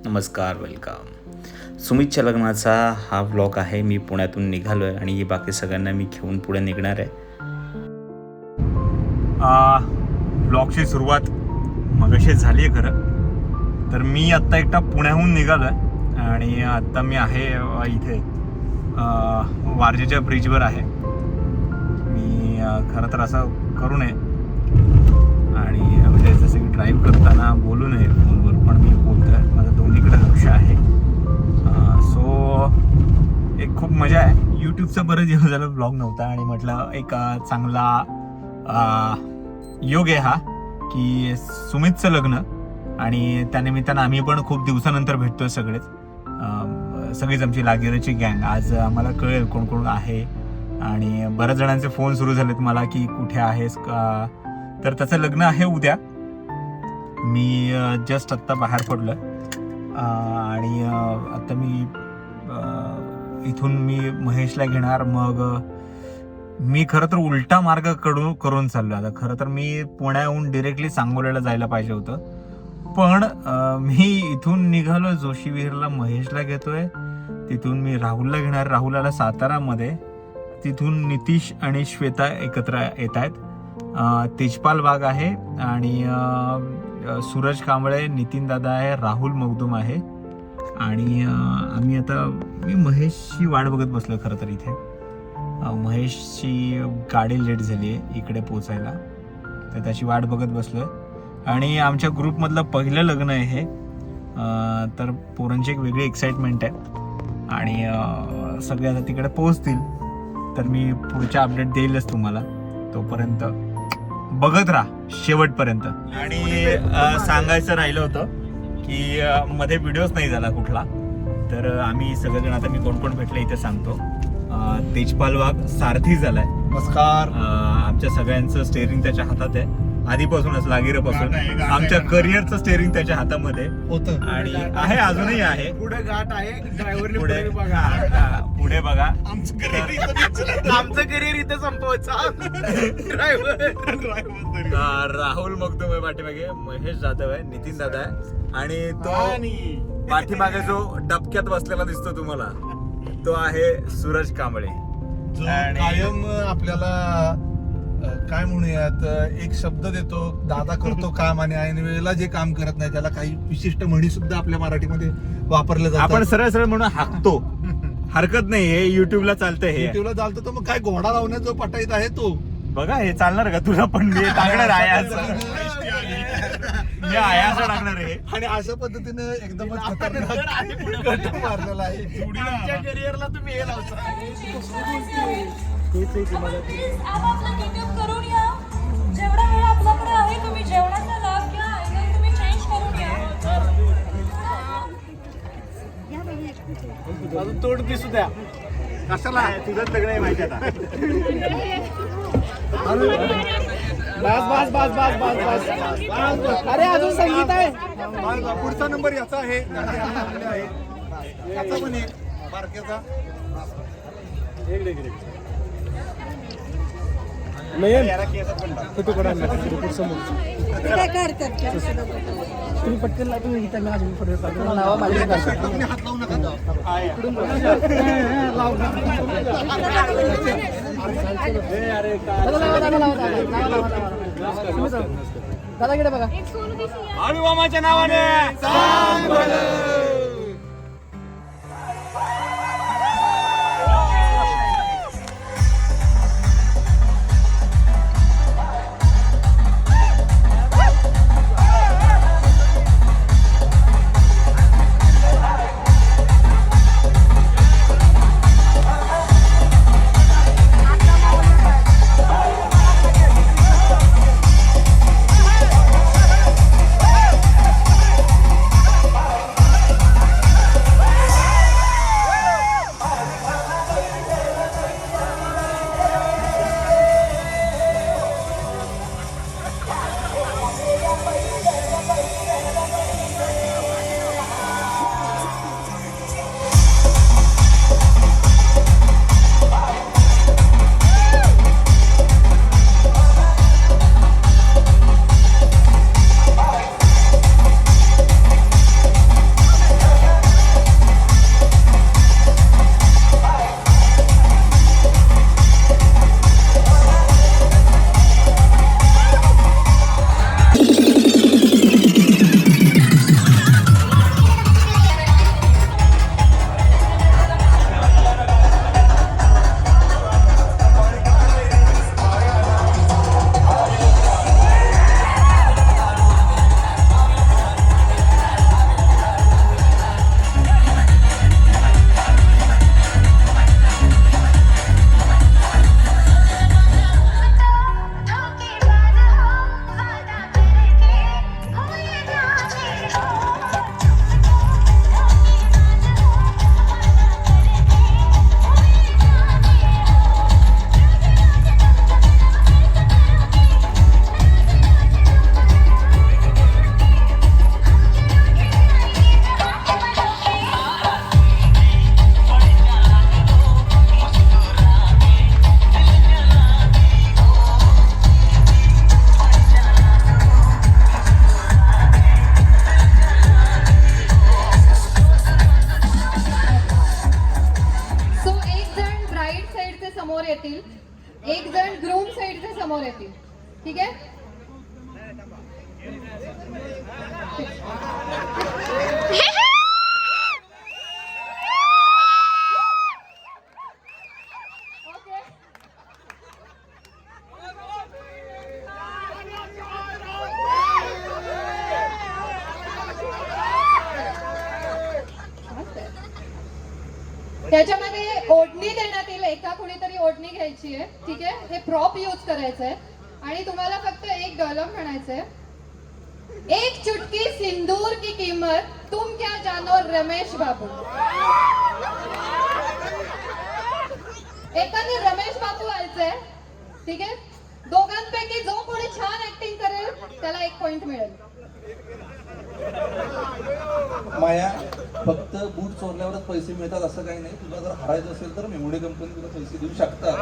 नमस्कार, वेलकम. सुमितच्या लग्नाचा हा व्लॉग आहे. मी पुण्यातून निघालो आहे आणि बाकी सगळ्यांना मी घेऊन पुढे निघणार आहे. व्लॉगची सुरुवात मगाशी झाली आहे खरं तर. मी आत्ता एकटा पुण्याहून निघालो आहे आणि आत्ता मी आहे इथे वारजेच्या ब्रिजवर आहे. मी खरं तर असं करू नये आणि म्हणजे जसं की ड्राईव्ह करताना बोलू नये फोनवर, पण मी बोलतो आहे. माझं दोन्हीकडे लक्ष आहे. सो एक खूप मजा आहे. यूट्यूबचा बरं जेव्हा झालं ब्लॉग नव्हता आणि म्हटलं एक चांगला योग आहे हा की सुमितचं लग्न आणि त्यानिमित्तानं आम्ही पण खूप दिवसानंतर भेटतोय सगळीच आमची लागेरची गँग. आज आम्हाला कळेल कोण कोण आहे आणि बऱ्याच जणांचे फोन सुरू झालेत मला की कुठे आहेस का. तर त्याचं लग्न आहे उद्या. मी जस्ट आत्ता बाहेर पडलो आणि आत्ता मी इथून मी महेशला घेणार. मग मी खरं तर उलटा मार्ग करून चाललो. आता खरं तर मी पुण्याहून डिरेक्टली सांगोल्याला जायला पाहिजे होतं, पण मी इथून निघालो जोशी विहीरला, महेशला घेतोय. तिथून मी राहुलला घेणार. राहुल आला सातारामध्ये. तिथून नितीश आणि श्वेता एकत्र येत आहेत. तेजपाल वाघ आहे आणि सूरज कांबळे, नितीन दादा आहे, राहुल मगदूम आहे आणि मी महेशची वाट बघत बसलो. खरं तर इथे महेशची गाडी लेट झाली आहे इकडे पोचायला, तर त्याची वाट बघत बसलोय. आणि आमच्या ग्रुपमधलं पहिलं लग्न आहे हे, तर पोरांची एक वेगळी एक्साइटमेंट आहे आणि सगळे आता तिकडे पोहोचतील तर मी पुढच्या अपडेट देईलच तुम्हाला. तोपर्यंत बघत राहा शेवटपर्यंत. आणि सांगायचं राहिलं होतं की मध्ये व्हिडिओच नाही झाला कुठला, तर आम्ही सगळेजण आता मी कोण कोण भेटले इथे सांगतो. तेजपाल वाघ सारथी झालाय. नमस्कार. आमच्या सगळ्यांचं स्टेअरिंग त्याच्या हातात आहे आधीपासूनच, लागीरपासून. आमच्या करिअरचं स्टेअरिंग त्याच्या हातामध्ये होतं आणि आहे, अजूनही आहे. पुढे घाट आहे, ड्रायव्हर पुढे बघा. आमचं करिअर इथे संपवायचं. राहुल मगदूम आहे पाठीमागे, महेश जाधव आहे, नितीन दादा आहे आणि तो पाठीमागे जो डबक्यात बसलेला दिसतो तुम्हाला तो आहे सूरज कांबळे. कायम आपल्याला काय म्हणूयात एक शब्द देतो, दादा करतो काम आणि ऐन वेळेला जे काम करत नाही त्याला काही विशिष्ट म्हणी सुद्धा आपल्या मराठीमध्ये वापरले जातात. आपण सरळ सरळ म्हणून हाकतो, हरकत नाही. हे युट्यूबला चालतंय, हे युट्यूबला चालतो. तो मग काय घोडा लावण्यात जो पटाईत आहे तो बघा. हे चालणार का तुला? पण मी टाकणार आहे आज, मी आयाचं टाकणार आहे. आणि अशा पद्धतीने एकदमच खतरनाक मारलेला आहे. आमच्या करिअरला तुम्ही हे लावता. करून या. जेवढा वेळ आपल्याकडे आहे तुम्ही जेवणाचा लाभ घ्या आणि तुम्ही चेंज करून या. तोड दिसू द्या. कशाला तुझंच लग्न आहे माहिती आता. बस बस बस बस बस बस. अरे अजून संगीत आहे. पुढचा नंबर याचा आहे, याचा पण एक बारक्याचा. तुम्ही पटकन तुम्ही इथं मी अजून पुढे हात लावू नका. दादाकडे बघा. अनुपमाच्या नावाने येतील. ठीक आहे. ओके. त्याच्यामध्ये ओढणी देण्यात येईल. एका कुणीतरी ओढणी घ्यायची आहे. ठीक आहे. हे प्रॉप यूज करायचं आहे आणि तुम्हाला फक्त एक डायलॉग म्हणायचं आहे. एक चुटकी सिंदूर की कीमत तुम क्या जानो रमेश बाबू. एकाने रमेश बाबू व्हायचंय. ठीक आहे. दोघांपैकी जो कोणी छान ऍक्टिंग करेल त्याला 1 पॉइंट मिळेल. माया, फक्त बूट चोरल्यावरच पैसे मिळतात असं काही नाही. तुला जर हरायचं असेल तर मेमोरी कंपनी तुला पैसे देऊ शकतात.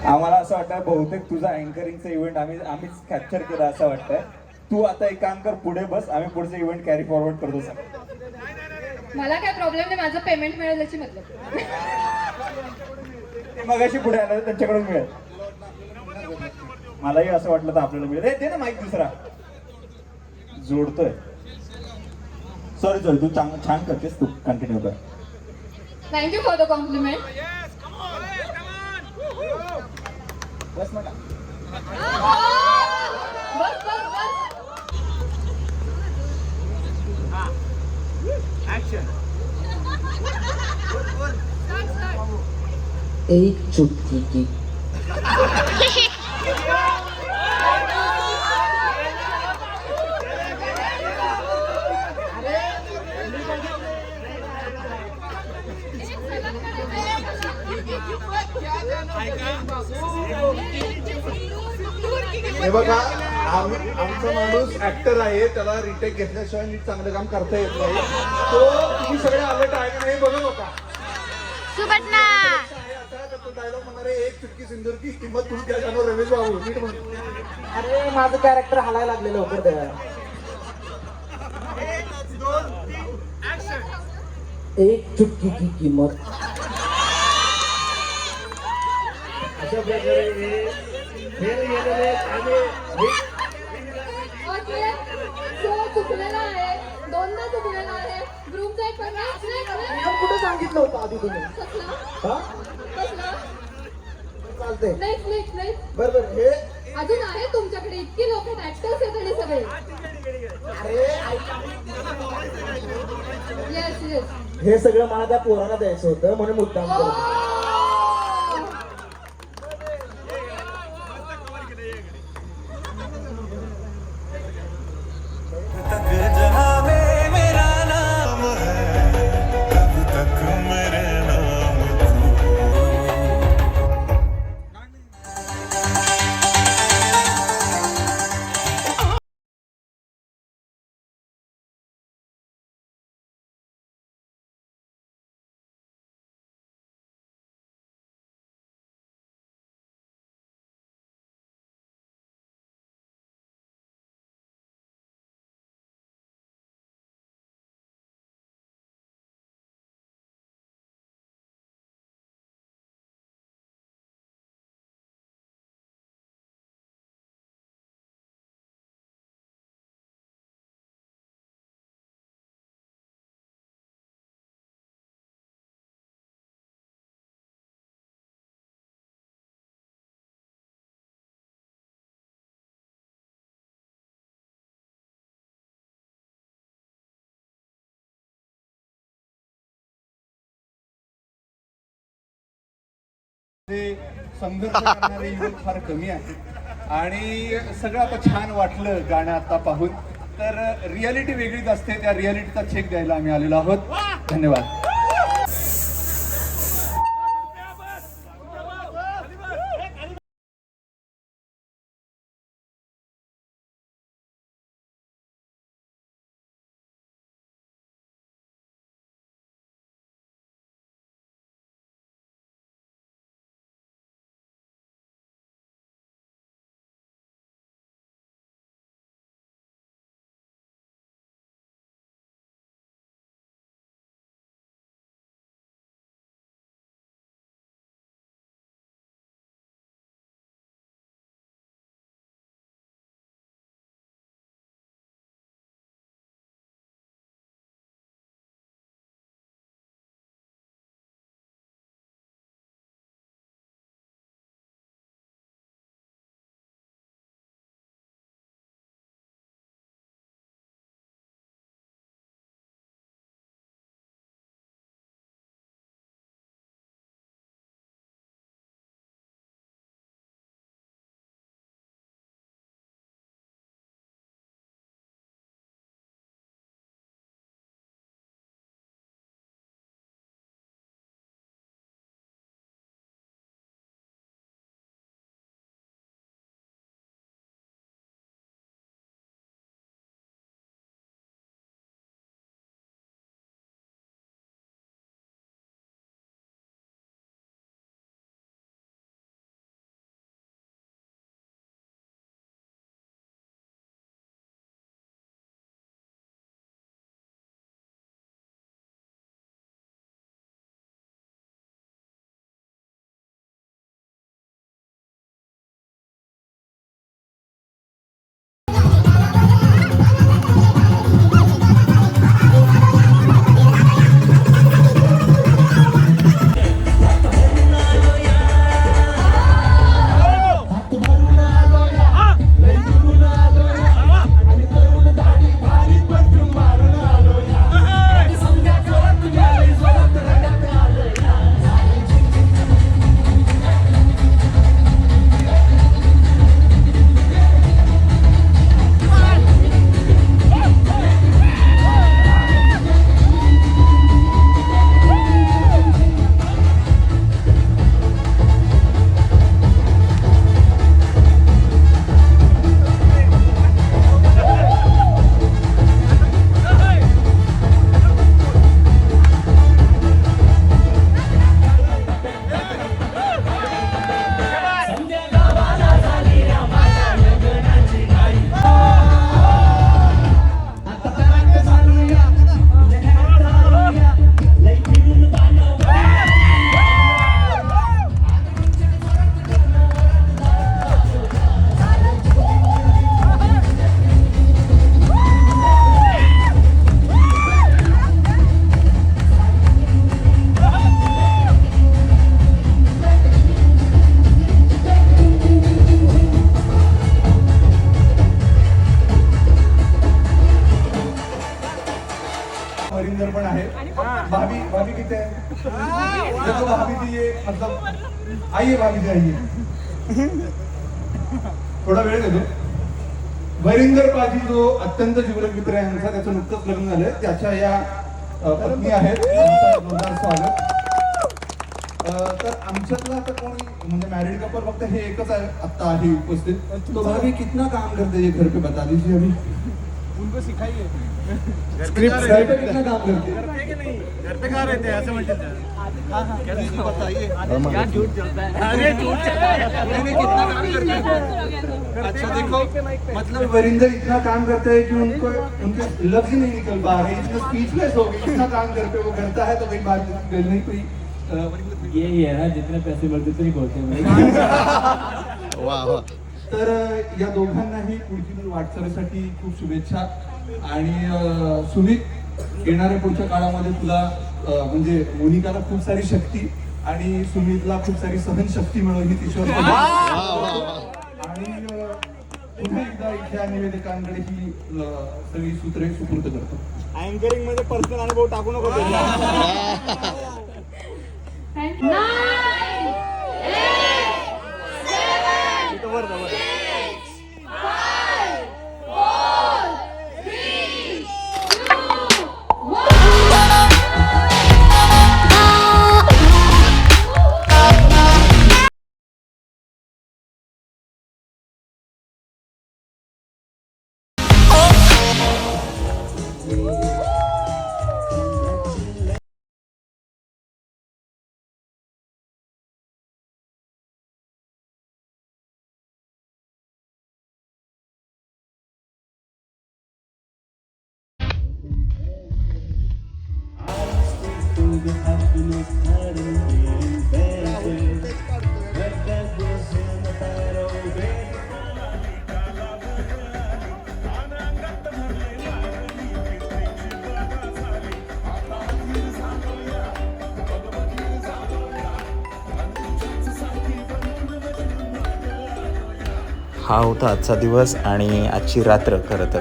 आम्हाला असं वाटतं बहुतेक तुझा अँकरिंगचा इव्हेंट आम्हीच कॅप्चर केला असं वाटतंय. तू आता एक काम कर, पुढे बस, आम्ही पुढचा इव्हेंट कॅरी फॉरवर्ड करतो सर. मला काय प्रॉब्लेम नाही. माझं पेमेंट मिळेल याची मतलब. ते मगाशी पुढे आलं त्यांच्याकडून मिळेल. मलाही असं वाटलं तर आपल्याला मिळेल. दे ना माईक दुसरा जोडतोय. सॉरी तू छान करतेस. तू कंटिन्यू कर. Thank you for the compliment. बस ना. बस बस बस. एक चुटकी की हे बघा, आमचा माणूस ऍक्टर आहे, त्याला रिटेक घेतल्याशिवाय नीट चांगलं काम करता येत नाही. तो तुम्ही सगळे अलर्ट आहे का नाही बघू नका. तो डायलॉग म्हणणार आहे, एक चुटकी सिंदूर की किंमत तुम क्या जानो रमेश बाबू. नीट म्हण. अरे माझं कॅरेक्टर हलायला लागलेलं होतं त्या. एक चुटकी की किंमत. अशा प्रकारे ओके. सो चुकलेला आहे. दोनदा चुकलेला आहे. ग्रुपचा एक नियम कुठे सांगितलं होतं आधी तुम्ही? कसला हा कसला. चालतंय. Next next next. बरोबर. हे अजून आहे तुमच्याकडे इतकी लोक ऍक्टर्स आहेत आणि सगळे. अरे ऐका. Yes yes. हे सगळं मला त्या पोराला द्यायचं होतं म्हणून मुद्दाम करतो. संघर्ष करणारे युवक फार कमी आहेत आणि सगळं आता छान वाटलं गाणं आता पाहून. तर रियालिटी वेगळीच असते. त्या रियालिटीचा चेक द्यायला आम्ही आलेलो आहोत. धन्यवाद. बोला भाभी जी ये मतलब आइए भाभी जी आइए. थोडा वेळ देतो. वरिंदर पाजी जो अत्यंत जिवलग मित्र आहे आमचा, त्याचं नुकतंच लग्न झालंय. त्याच्या या पत्नी आहेत. त्यांचं जोरदार स्वागत. तर आमच्यातलं आता कोणी म्हणजे मॅरिड कपल फक्त हे एकच आहे आता आहे उपस्थित. तो भाभी कितना काम करते ये घर पे बता दीजिए अभी. उनको सिखाइए. घर पे कितना काम करते हैं? घर पे कहाँ रहते हैं ऐसे म्हणते बताइए. कितना काम करते हैं? अच्छा देखो, मतलब वरिंदर इतना काम करते हैं कि उनको उनके लफ्ज ही नहीं निकल पा रहे, इतना स्पीचलेस हो गए. इतना काम करके वो करता है तो कई बार नहीं कोई यही है ना, जितने पैसे मिलते उतने बोलते हैं. तर या दोघांनाही पुढची वाटचालीसाठी खूप शुभेच्छा. आणि सुमित, येणाऱ्या पुढच्या काळामध्ये तुला म्हणजे मोनिकाला खूप सारी शक्ती आणि सुमितला खूप सारी सहनशक्ती मिळो ही ईश्वर. आणि पुन्हा एकदा इथल्या निवेदकांकडे ही सगळी सूत्रे सुपूर्द करतो. अँकरिंग मध्ये पर्सनल अनुभव टाकू नको. हा होता आजचा दिवस आणि आजची रात्र खरं तर.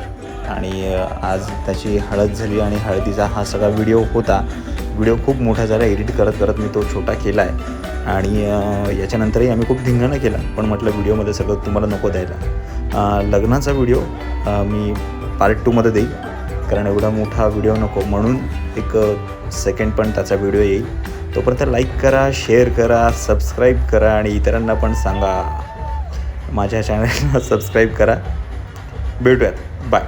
आणि आज त्याची हळद झाली आणि हळदीचा हा सगळा व्हिडिओ होता. व्हिडिओ खूप मोठा झाला, एडिट करत करत मी तो छोटा केला आहे. आणि याच्यानंतरही आम्ही खूप धिंगाणा केला, पण म्हटलं व्हिडिओमध्ये सगळं तुम्हाला नको द्यायला. लग्नाचा व्हिडिओ मी पार्ट 2मध्ये देईल, कारण एवढा मोठा व्हिडिओ नको, म्हणून एक सेकंड पण त्याचा व्हिडिओ येईल. तोपर्यंत लाईक करा, शेअर करा, सबस्क्राईब करा आणि इतरांना पण सांगा माझ्या चॅनलला सबस्क्राईब करा. भेटूयात. बाय.